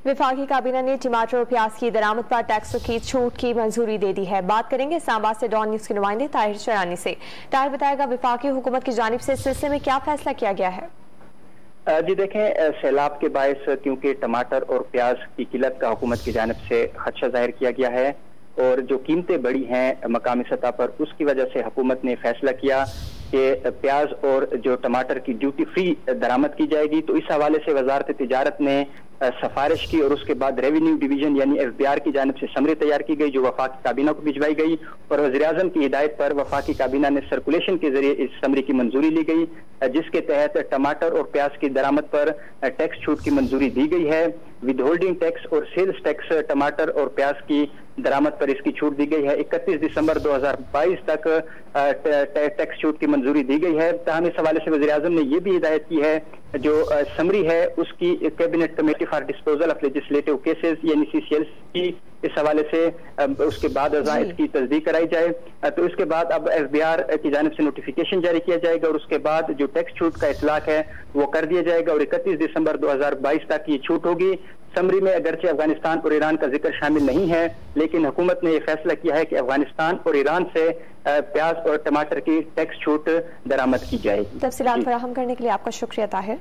वफाकी काबीना ने टमाटर और प्याज की दरामद पर टैक्स की छूट की मंजूरी दे दी है। बात करेंगे इस्लामाबाद से डॉन न्यूज के नुमाइंदे ताहिर शरानी से। ताहिर बताएगा वफाकी हुकूमत की जानिब से इस सिलसिले में क्या फैसला किया गया है। जी देखें, सैलाब के बायस क्योंकि टमाटर और प्याज की किल्लत का हुकूमत की जानिब से खदशा जाहिर किया गया है और जो कीमतें बढ़ी हैं मकामी सतह पर, उसकी वजह से हुकूमत ने फैसला किया कि प्याज और जो टमाटर की ड्यूटी फ्री दरामद की जाएगी। तो इस हवाले से वजारत तिजारत ने सिफारिश की और उसके बाद रेवेन्यू डिवीजन यानी FBR की जानिब से समरी तैयार की गई जो वफाकी काबीना को भिजवाई गई और वज़ीर-ए-आज़म की हिदायत पर वफाकी काबीना ने सर्कुलेशन के जरिए इस समरी की मंजूरी ली गई, जिसके तहत टमाटर और प्याज की दरामद पर टैक्स छूट की मंजूरी दी गई है। विद होल्डिंग टैक्स और सेल्स टैक्स टमाटर और प्याज की दरामद पर इसकी छूट दी गई है। 31 दिसंबर 2022 तक टैक्स छूट की मंजूरी दी गई है। ताहम इस हवाले से वज़ीर-ए-आज़म ने यह भी हिदायत की है जो समरी है उसकी cabinet committee for disposal of legislative cases यानी CCLs की इस हवाले से उसके बाद इसकी तस्दीक कराई जाए। तो इसके बाद अब FBR की जानिब से नोटिफिकेशन जारी किया जाएगा और उसके बाद जो टैक्स छूट का इतलाक है वो कर दिया जाएगा और 31 दिसंबर 2022 तक ये छूट होगी। समरी में अगरचे अफगानिस्तान और ईरान का जिक्र शामिल नहीं है, लेकिन हुकूमत ने यह फैसला किया है कि अफगानिस्तान और ईरान से प्याज और टमाटर की टैक्स छूट दरामद की जाएगी। तफसीलात फराहम करने के लिए आपका शुक्रिया ताहिर।